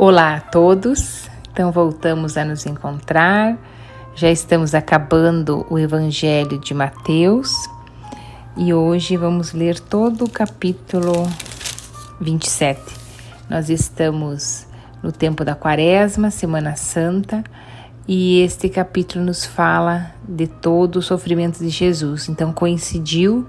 Olá a todos, então voltamos a nos encontrar, já estamos acabando o Evangelho de Mateus e hoje vamos ler todo o capítulo 27. Nós estamos no tempo da Quaresma, Semana Santa, e este capítulo nos fala de todo o sofrimento de Jesus, então coincidiu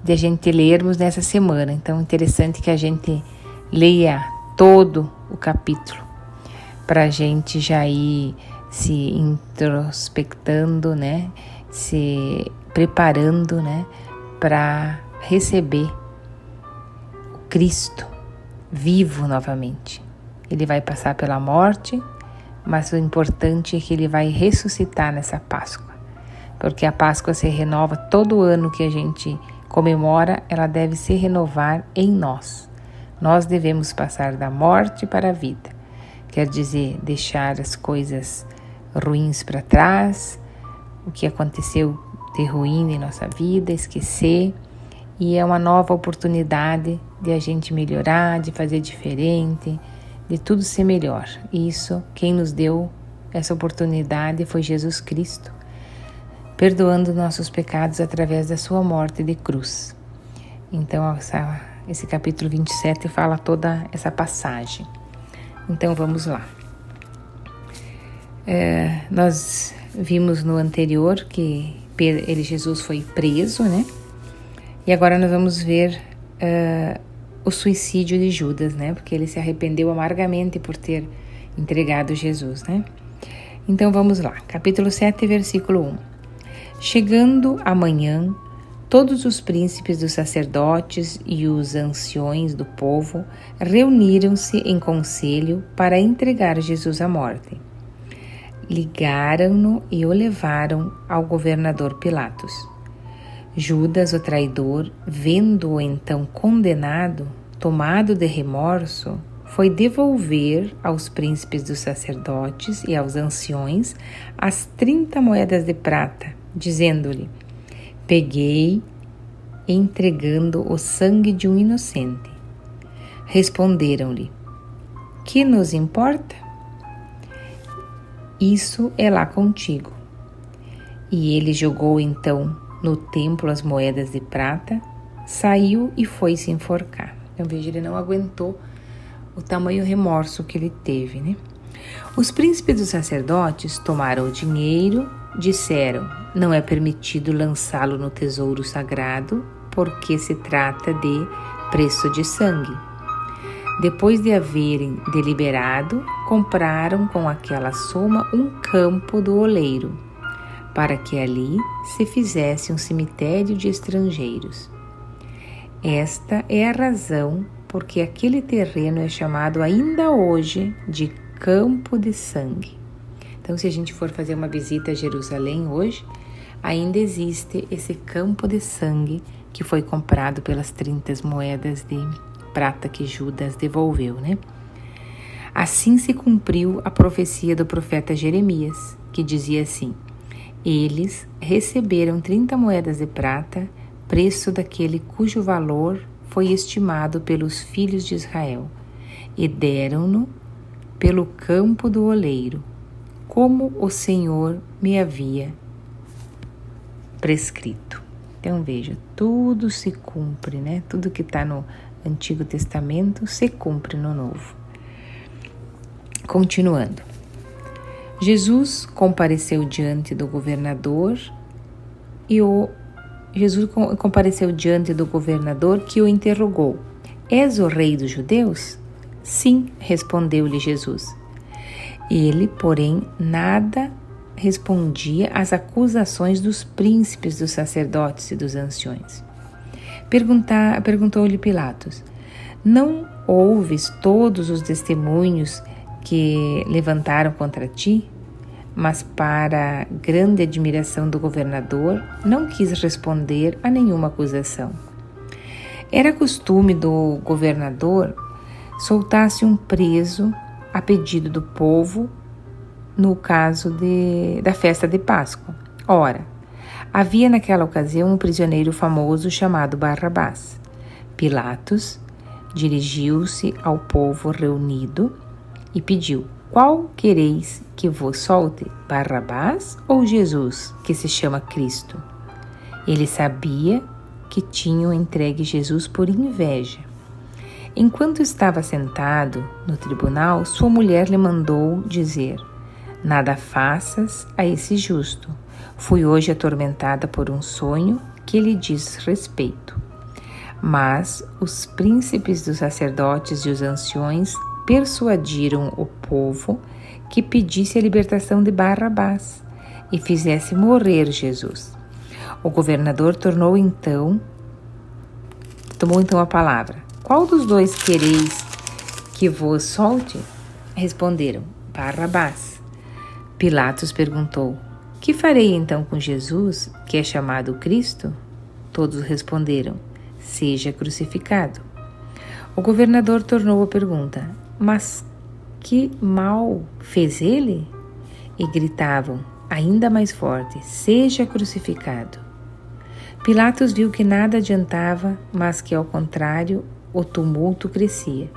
de a gente lermos nessa semana, então interessante que a gente leia todo o capítulo, para a gente já ir se introspectando, né? Se preparando, né? Para receber o Cristo vivo novamente. Ele vai passar pela morte, mas o importante é que ele vai ressuscitar nessa Páscoa, porque a Páscoa se renova todo ano que a gente comemora, ela deve se renovar em nós. Nós devemos passar da morte para a vida, quer dizer, deixar as coisas ruins para trás, o que aconteceu de ruim em nossa vida, esquecer, e é uma nova oportunidade de a gente melhorar, de fazer diferente, de tudo ser melhor. E isso, quem nos deu essa oportunidade foi Jesus Cristo, perdoando nossos pecados através da sua morte de cruz. Então, esse capítulo 27 fala toda essa passagem. Então, vamos lá. Nós vimos no anterior que Jesus foi preso, né? E agora nós vamos ver o suicídio de Judas, né? Porque ele se arrependeu amargamente por ter entregado Jesus, né? Então, vamos lá. Capítulo 7, versículo 1. Chegando amanhã, todos os príncipes dos sacerdotes e os anciões do povo reuniram-se em conselho para entregar Jesus à morte. Ligaram-no e o levaram ao governador Pilatos. Judas, o traidor, vendo-o então condenado, tomado de remorso, foi devolver aos príncipes dos sacerdotes e aos anciões as 30 moedas de prata, dizendo-lhe: peguei entregando o sangue de um inocente. Responderam-lhe: que nos importa? Isso é lá contigo. E ele jogou então no templo as moedas de prata, saiu e foi se enforcar. Então veja, ele não aguentou o tamanho remorso que ele teve, né? Os príncipes dos sacerdotes tomaram o dinheiro, disseram: não é permitido lançá-lo no tesouro sagrado, porque se trata de preço de sangue. Depois de haverem deliberado, compraram com aquela soma um campo do oleiro, para que ali se fizesse um cemitério de estrangeiros. Esta é a razão porque aquele terreno é chamado ainda hoje de Campo de Sangue. Então, se a gente for fazer uma visita a Jerusalém hoje, ainda existe esse campo de sangue que foi comprado pelas 30 moedas de prata que Judas devolveu, né? Assim se cumpriu a profecia do profeta Jeremias, que dizia assim: eles receberam 30 moedas de prata, preço daquele cujo valor foi estimado pelos filhos de Israel, e deram-no pelo campo do oleiro, como o Senhor me havia prescrito. Então veja, tudo se cumpre, né? Tudo que está no Antigo Testamento se cumpre no Novo. Continuando. Jesus compareceu diante do governador que o interrogou: és o rei dos judeus? Sim, respondeu-lhe Jesus. Ele, porém, nada respondia às acusações dos príncipes dos sacerdotes e dos anciões. Perguntou-lhe Pilatos: não ouves todos os testemunhos que levantaram contra ti? Mas, para grande admiração do governador, não quis responder a nenhuma acusação. Era costume do governador soltar-se um preso a pedido do povo no caso da festa de Páscoa. Ora, havia naquela ocasião um prisioneiro famoso chamado Barrabás. Pilatos dirigiu-se ao povo reunido e pediu: qual quereis que vos solte, Barrabás ou Jesus, que se chama Cristo? Ele sabia que tinham entregue Jesus por inveja. Enquanto estava sentado no tribunal, sua mulher lhe mandou dizer: nada faças a esse justo. Fui hoje atormentada por um sonho que lhe diz respeito. Mas os príncipes dos sacerdotes e os anciões persuadiram o povo que pedisse a libertação de Barrabás e fizesse morrer Jesus. O governador tomou então a palavra. Qual dos dois quereis que vos solte? Responderam: Barrabás. Pilatos perguntou: que farei então com Jesus, que é chamado Cristo? Todos responderam: seja crucificado. O governador tornou a pergunta: mas que mal fez ele? E gritavam ainda mais forte: seja crucificado. Pilatos viu que nada adiantava, mas que ao contrário o tumulto crescia.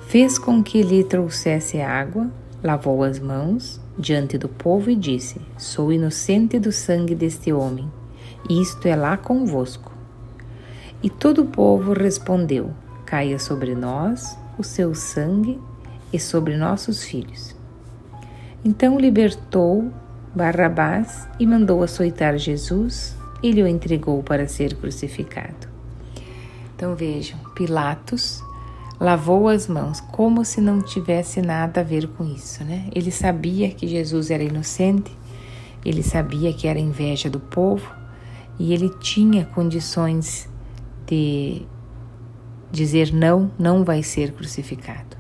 Fez com que lhe trouxesse água, lavou as mãos diante do povo e disse: sou inocente do sangue deste homem, isto é lá convosco. E todo o povo respondeu: caia sobre nós o seu sangue e sobre nossos filhos. Então libertou Barrabás e mandou açoitar Jesus e lhe o entregou para ser crucificado. Então vejam, Pilatos lavou as mãos como se não tivesse nada a ver com isso, né? Ele sabia que Jesus era inocente, ele sabia que era inveja do povo e ele tinha condições de dizer não vai ser crucificado.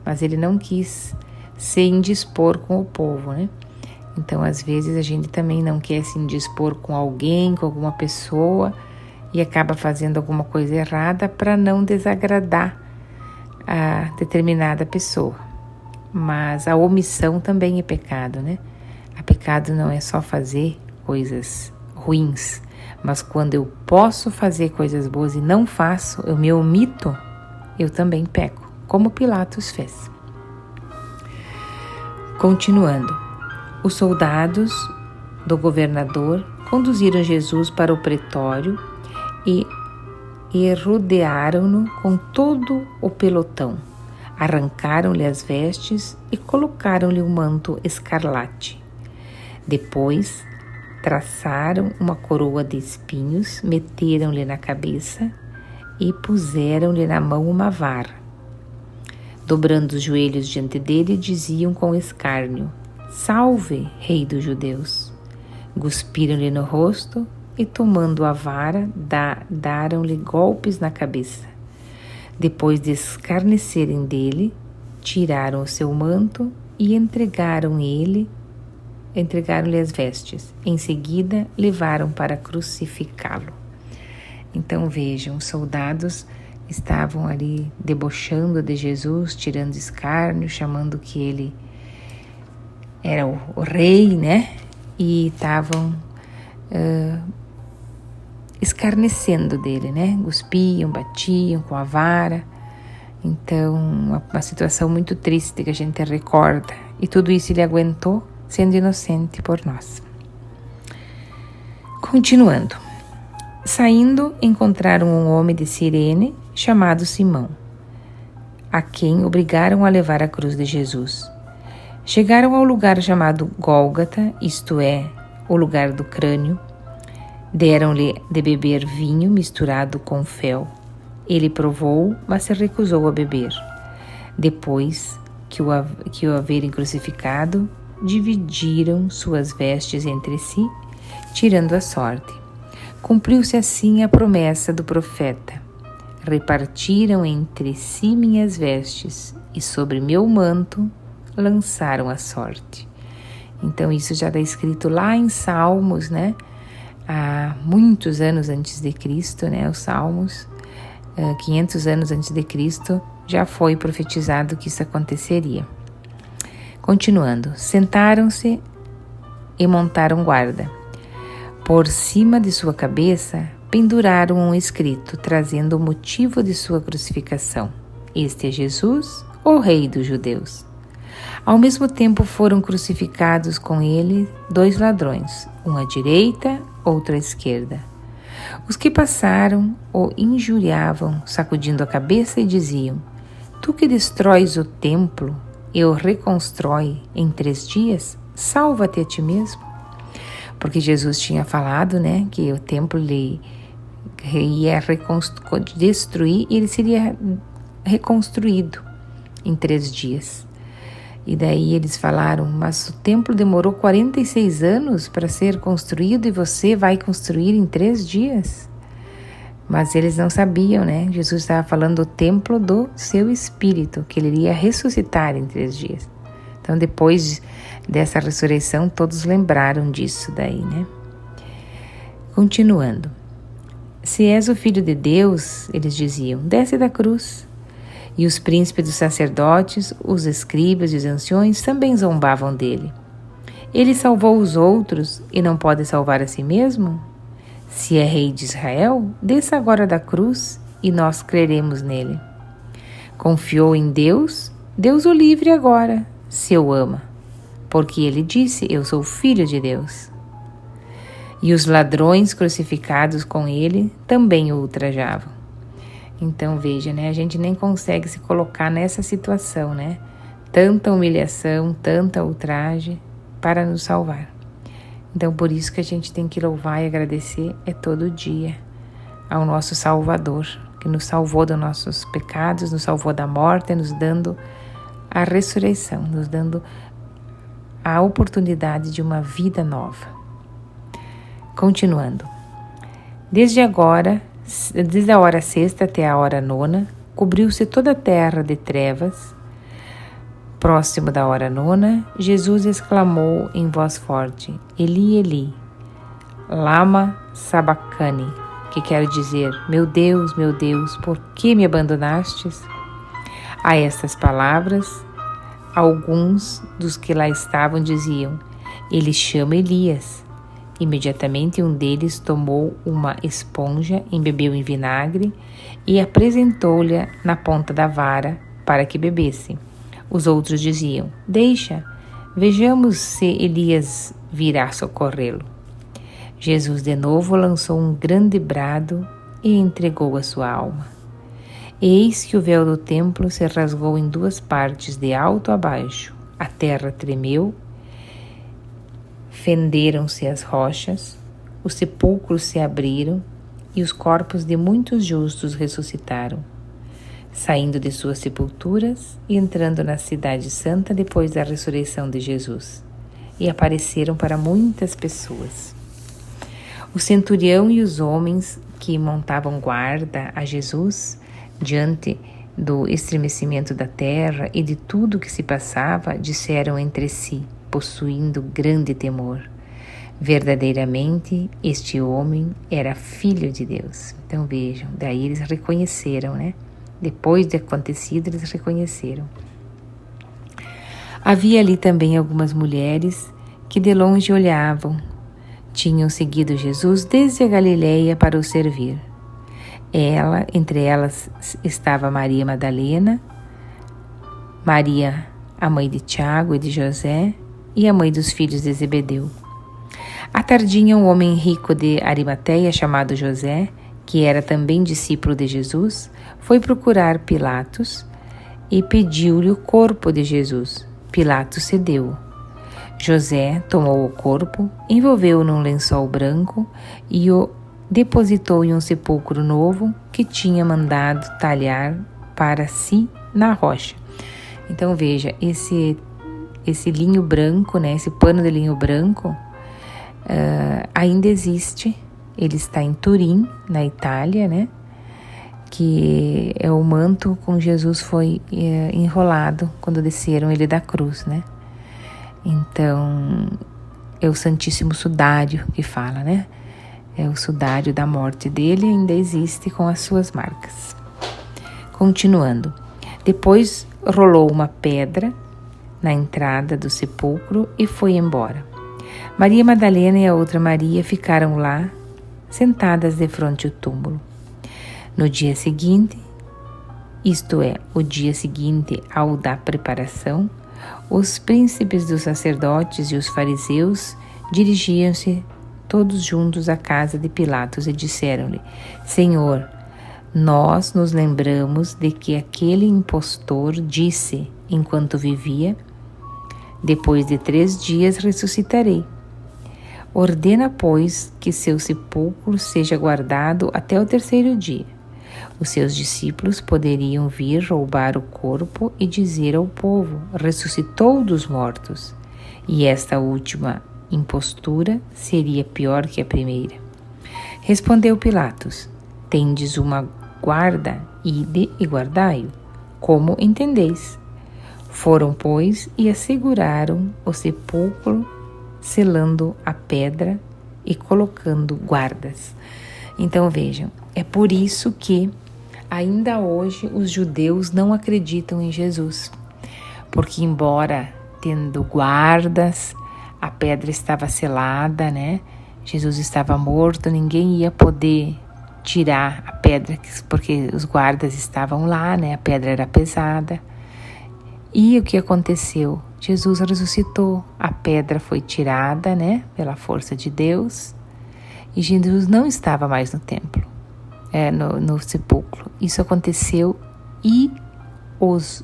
Mas ele não quis se indispor com o povo, né? Então, às vezes, a gente também não quer se indispor com alguém, com alguma pessoa e acaba fazendo alguma coisa errada para não desagradar a determinada pessoa. Mas a omissão também é pecado, né? A pecado não é só fazer coisas ruins, mas quando eu posso fazer coisas boas e não faço, eu me omito, eu também peco, como Pilatos fez. Continuando, os soldados do governador conduziram Jesus para o pretório e rodearam-no com todo o pelotão. Arrancaram-lhe as vestes e colocaram-lhe um manto escarlate. Depois, traçaram uma coroa de espinhos, meteram-lhe na cabeça e puseram-lhe na mão uma vara. Dobrando os joelhos diante dele, diziam com escárnio: Salve, Rei dos Judeus! Cuspiram-lhe no rosto e, tomando a vara, daram-lhe golpes na cabeça. Depois de escarnecerem dele, tiraram o seu manto e entregaram-lhe as vestes. Em seguida, levaram para crucificá-lo. Então vejam, os soldados estavam ali debochando de Jesus, tirando escárnio, chamando que ele era o rei, né? E estavam escarnecendo dele, né? Cuspiam, batiam com a vara. Então, uma situação muito triste que a gente recorda. E tudo isso ele aguentou, sendo inocente por nós. Continuando. Saindo, encontraram um homem de Cirene chamado Simão, a quem obrigaram a levar a cruz de Jesus. Chegaram ao lugar chamado Gólgota, isto é, o lugar do crânio. Deram-lhe de beber vinho misturado com fel. Ele provou, mas se recusou a beber. Depois que o haverem crucificado, dividiram suas vestes entre si, tirando a sorte. Cumpriu-se assim a promessa do profeta: repartiram entre si minhas vestes, e sobre meu manto lançaram a sorte. Então isso já está escrito lá em Salmos, né? Há muitos anos antes de Cristo, né? Os Salmos, 500 anos antes de Cristo, já foi profetizado que isso aconteceria. Continuando, sentaram-se e montaram guarda. Por cima de sua cabeça, penduraram um escrito, trazendo o motivo de sua crucificação: Este é Jesus, o Rei dos Judeus. Ao mesmo tempo foram crucificados com ele 2 ladrões, um à direita, outro à esquerda. Os que passaram o injuriavam, sacudindo a cabeça, e diziam: Tu que destróis o templo e o reconstrói em 3 dias, salva-te a ti mesmo. Porque Jesus tinha falado, né, que o templo ia destruir e ele seria reconstruído em 3 dias. E daí eles falaram: mas o templo demorou 46 anos para ser construído e você vai construir em 3 dias? Mas eles não sabiam, né? Jesus estava falando do templo do seu espírito, que ele iria ressuscitar em 3 dias. Então, depois dessa ressurreição, todos lembraram disso daí, né? Continuando. Se és o Filho de Deus, eles diziam, desce da cruz. E os príncipes dos sacerdotes, os escribas e os anciões também zombavam dele. Ele salvou os outros e não pode salvar a si mesmo? Se é rei de Israel, desça agora da cruz e nós creremos nele. Confiou em Deus, Deus o livre agora, se o ama. Porque ele disse, eu sou filho de Deus. E os ladrões crucificados com ele também o ultrajavam. Então veja, né? A gente nem consegue se colocar nessa situação, né? Tanta humilhação, tanta ultraje para nos salvar. Então por isso que a gente tem que louvar e agradecer todo dia ao nosso Salvador, que nos salvou dos nossos pecados, nos salvou da morte, nos dando a ressurreição, nos dando a oportunidade de uma vida nova. Continuando. Desde a hora 6ª até a hora 9ª, cobriu-se toda a terra de trevas. Próximo da hora 9ª, Jesus exclamou em voz forte, Eli, Eli, lama sabachthani, que quer dizer, meu Deus, por que me abandonastes? A estas palavras, alguns dos que lá estavam diziam, ele chama Elias. Imediatamente um deles tomou uma esponja, embebeu em vinagre e apresentou-lhe na ponta da vara para que bebesse. Os outros diziam, deixa, vejamos se Elias virá socorrê-lo. Jesus de novo lançou um grande brado e entregou a sua alma. Eis que o véu do templo se rasgou em 2 partes, de alto a baixo. A terra tremeu, fenderam-se as rochas, os sepulcros se abriram e os corpos de muitos justos ressuscitaram, saindo de suas sepulturas e entrando na cidade santa depois da ressurreição de Jesus, e apareceram para muitas pessoas. O centurião e os homens que montavam guarda a Jesus, diante do estremecimento da terra e de tudo que se passava, disseram entre si, possuindo grande temor, verdadeiramente este homem era filho de Deus. Então vejam, daí eles reconheceram, né? Depois de acontecido, eles reconheceram. Havia ali também algumas mulheres que de longe olhavam, tinham seguido Jesus desde a Galileia para o servir. Entre elas estava Maria Madalena, Maria, a mãe de Tiago e de José, e a mãe dos filhos de Zebedeu. À tardinha, um homem rico de Arimateia, chamado José, que era também discípulo de Jesus, foi procurar Pilatos e pediu-lhe o corpo de Jesus. Pilatos cedeu. José tomou o corpo, envolveu-o num lençol branco e o depositou em um sepulcro novo que tinha mandado talhar para si na rocha. Então veja, esse linho branco, né, esse pano de linho branco, ainda existe. Ele está em Turim, na Itália, né, que é o manto com Jesus foi enrolado quando desceram ele da cruz, né. Então, é o Santíssimo Sudário que fala, né, é o sudário da morte dele, ainda existe com as suas marcas. Continuando, depois rolou uma pedra na entrada do sepulcro e foi embora. Maria Madalena e a outra Maria ficaram lá, sentadas defronte do túmulo. No dia seguinte, isto é, o dia seguinte ao da preparação, Os príncipes dos sacerdotes e os fariseus dirigiam-se todos juntos à casa de Pilatos e disseram-lhe: Senhor, nós nos lembramos de que aquele impostor disse, enquanto vivia: depois de 3 dias ressuscitarei. Ordena, pois, que seu sepulcro seja guardado até o 3º dia. Os seus discípulos poderiam vir roubar o corpo e dizer ao povo: ressuscitou dos mortos. E esta última impostura seria pior que a primeira. Respondeu Pilatos: tendes uma guarda, ide e guardai-o, como entendeis. Foram, pois, e asseguraram o sepulcro, selando a pedra e colocando guardas. Então vejam, é por isso que ainda hoje os judeus não acreditam em Jesus, porque embora tendo guardas, a pedra estava selada, né? Jesus estava morto, ninguém ia poder tirar a pedra, porque os guardas estavam lá, né? A pedra era pesada. E o que aconteceu? Jesus ressuscitou, a pedra foi tirada, né? Pela força de Deus, e Jesus não estava mais no templo, no sepulcro. Isso aconteceu e os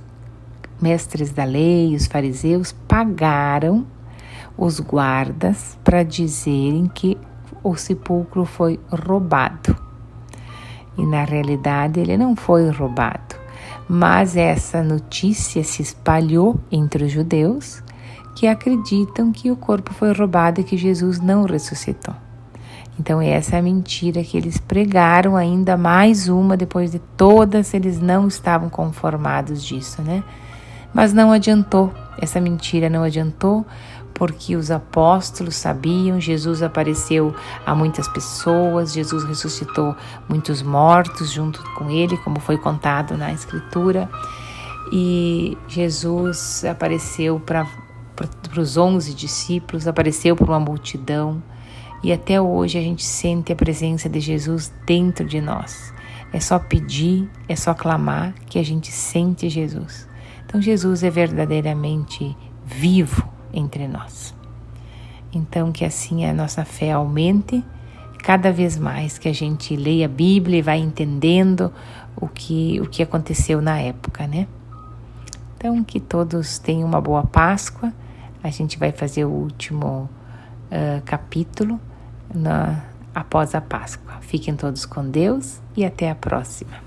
mestres da lei, os fariseus, pagaram os guardas para dizerem que o sepulcro foi roubado. E na realidade ele não foi roubado, mas essa notícia se espalhou entre os judeus que acreditam que o corpo foi roubado e que Jesus não ressuscitou. Então essa é a mentira que eles pregaram, ainda mais uma, depois de todas, eles não estavam conformados disso, né? Mas não adiantou, essa mentira não adiantou, porque os apóstolos sabiam, Jesus apareceu a muitas pessoas, Jesus ressuscitou muitos mortos junto com ele, como foi contado na Escritura, e Jesus apareceu para os 11 discípulos, apareceu para uma multidão, e até hoje a gente sente a presença de Jesus dentro de nós. É só pedir, é só clamar que a gente sente Jesus. Então Jesus é verdadeiramente vivo entre nós. Então que assim a nossa fé aumente cada vez mais, que a gente leia a Bíblia e vai entendendo o que aconteceu na época, né? Então que todos tenham uma boa Páscoa. A gente vai fazer o último capítulo após a Páscoa. Fiquem todos com Deus e até a próxima.